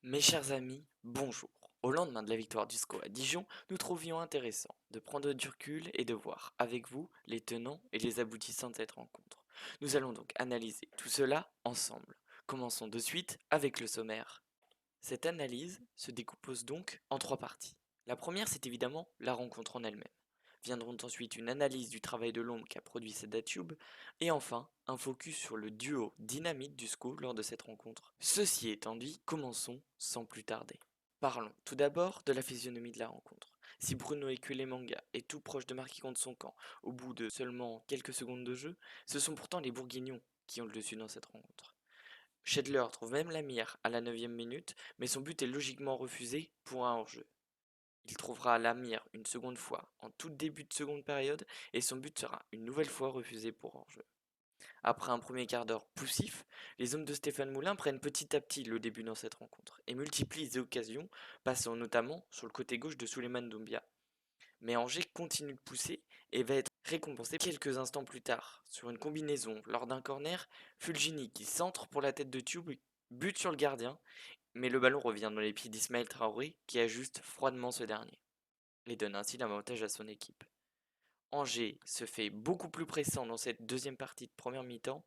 Mes chers amis, bonjour. Au lendemain de la victoire du SCO à Dijon, nous trouvions intéressant de prendre du recul et de voir avec vous les tenants et les aboutissants de cette rencontre. Nous allons donc analyser tout cela ensemble. Commençons de suite avec le sommaire. Cette analyse se décompose donc en trois parties. La première, c'est évidemment la rencontre en elle-même. Viendront ensuite une analyse du travail de l'ombre qu'a produit Sedatube, et enfin un focus sur le duo dynamite du SCO lors de cette rencontre. Ceci étant dit, commençons sans plus tarder. Parlons tout d'abord de la physionomie de la rencontre. Si Bruno Manga est tout proche de marquer contre son camp au bout de seulement quelques secondes de jeu, ce sont pourtant les Bourguignons qui ont le dessus dans cette rencontre. Schedler trouve même la mire à la 9e minute, mais son but est logiquement refusé pour un hors-jeu. Il trouvera la mire une seconde fois en tout début de seconde période et son but sera une nouvelle fois refusé pour hors-jeu. Après un premier quart d'heure poussif, les hommes de Stéphane Moulin prennent petit à petit le début dans cette rencontre et multiplient les occasions, passant notamment sur le côté gauche de Souleymane Doumbia. Mais Angers continue de pousser et va être récompensé quelques instants plus tard. Sur une combinaison lors d'un corner, Fulgini qui centre pour la tête de Tube bute sur le gardien, mais le ballon revient dans les pieds d'Ismaël Traoré qui ajuste froidement ce dernier et donne ainsi l'avantage à son équipe. Angers se fait beaucoup plus pressant dans cette deuxième partie de première mi-temps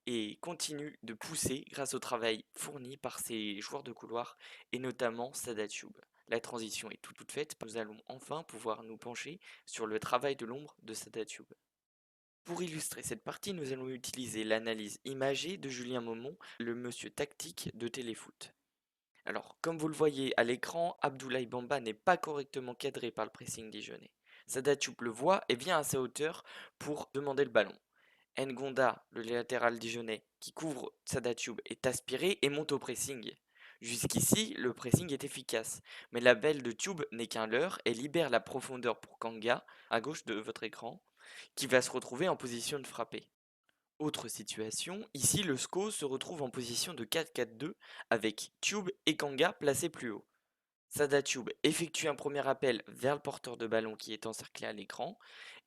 et continue de pousser grâce au travail fourni par ses joueurs de couloir et notamment Sada Thioub. La transition est toute faite, nous allons enfin pouvoir nous pencher sur le travail de l'ombre de Sada Thioub. Pour illustrer cette partie, nous allons utiliser l'analyse imagée de Julien Maumont, le monsieur tactique de Téléfoot. Alors, comme vous le voyez à l'écran, Abdoulaye Bamba n'est pas correctement cadré par le pressing dijonnais. Sada Thioub le voit et vient à sa hauteur pour demander le ballon. Ngonda, le latéral dijonnais qui couvre Sada Thioub, est aspiré et monte au pressing. Jusqu'ici, le pressing est efficace, mais la belle de Thioub n'est qu'un leurre et libère la profondeur pour Kanga, à gauche de votre écran, qui va se retrouver en position de frapper. Autre situation, ici le SCO se retrouve en position de 4-4-2 avec Tube et Kanga placés plus haut. Sada Tube effectue un premier appel vers le porteur de ballon qui est encerclé à l'écran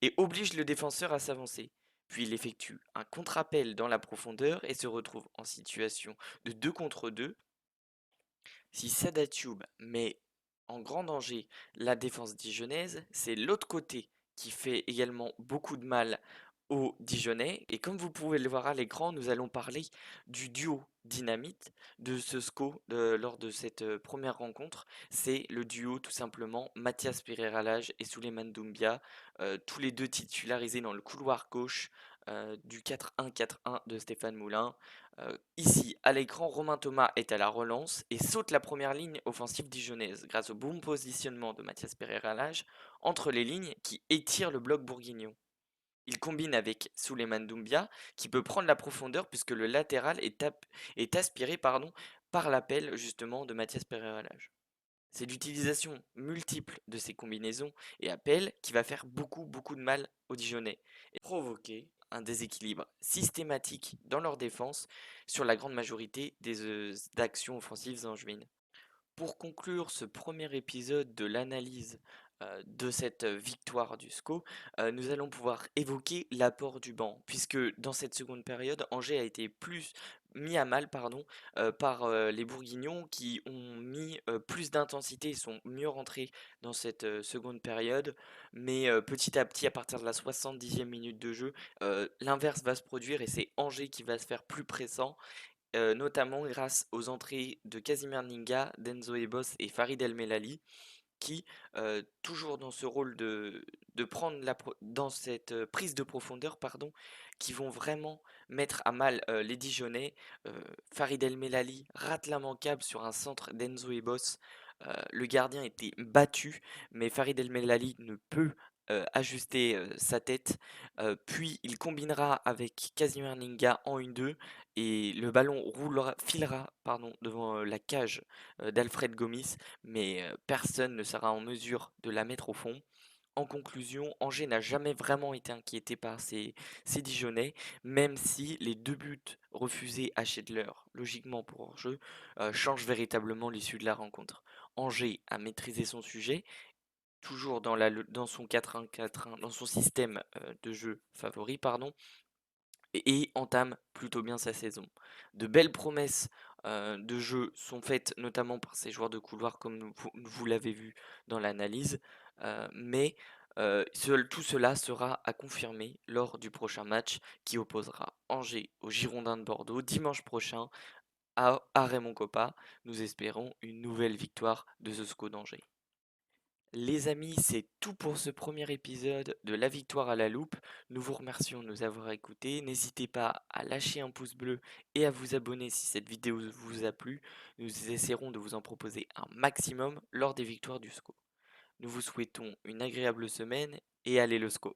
et oblige le défenseur à s'avancer. Puis il effectue un contre-appel dans la profondeur et se retrouve en situation de 2 contre 2. Si Sada Tube met en grand danger la défense dijonnaise, c'est l'autre côté qui fait également beaucoup de mal aux Dijonnais. Et comme vous pouvez le voir à l'écran, nous allons parler du duo dynamite de ce SCO lors de cette première rencontre. C'est le duo tout simplement Mathias Pereira-Lage et Souleymane Doumbia, tous les deux titularisés dans le couloir gauche du 4-1-4-1 de Stéphane Moulin. Ici, à l'écran, Romain Thomas est à la relance et saute la première ligne offensive dijonnaise grâce au bon positionnement de Mathias Pereira-Lage entre les lignes qui étire le bloc bourguignon. Il combine avec Souleymane Doumbia qui peut prendre la profondeur puisque le latéral est aspiré par l'appel justement de Mathias Pereira-Lage. C'est l'utilisation multiple de ces combinaisons et appels qui va faire beaucoup de mal aux Dijonnais et provoquer un déséquilibre systématique dans leur défense sur la grande majorité des actions offensives angevines. Pour conclure ce premier épisode de l'analyse de cette victoire du SCO, nous allons pouvoir évoquer l'apport du banc, puisque dans cette seconde période, Angers a été plus mis à mal par les Bourguignons qui ont mis plus d'intensité et sont mieux rentrés dans cette seconde période. Mais petit à petit, à partir de la 70e minute de jeu, l'inverse va se produire et c'est Angers qui va se faire plus pressant notamment grâce aux entrées de Casimir Ninga, d'Enzo Ebos et Farid El Melali, qui, toujours dans ce rôle de prendre dans cette prise de profondeur, pardon, qui vont vraiment mettre à mal les Dijonnais. Farid El Melali rate l'immanquable sur un centre d'Enzo Ebos. Le gardien était battu, mais Farid El Melali ne peut ajuster sa tête. Puis il combinera avec Casimir Ninga en 1-2 et le ballon filera devant la cage d'Alfred Gomis, mais personne ne sera en mesure de la mettre au fond. En conclusion, Angers n'a jamais vraiment été inquiété par ces Dijonnais, même si les deux buts refusés à Schedler, logiquement pour hors-jeu, changent véritablement l'issue de la rencontre. Angers a maîtrisé son sujet, toujours dans son 4-1-4-1, dans son système de jeu favori, pardon, et entame plutôt bien sa saison. De belles promesses de jeu sont faites notamment par ces joueurs de couloir comme vous l'avez vu dans l'analyse, mais tout cela sera à confirmer lors du prochain match qui opposera Angers aux Girondins de Bordeaux dimanche prochain à Raymond Kopa. Nous espérons une nouvelle victoire de ce SCO d'Angers. Les amis, c'est tout pour ce premier épisode de La Victoire à la Loupe. Nous vous remercions de nous avoir écoutés. N'hésitez pas à lâcher un pouce bleu et à vous abonner si cette vidéo vous a plu. Nous essaierons de vous en proposer un maximum lors des victoires du SCO. Nous vous souhaitons une agréable semaine et allez le SCO!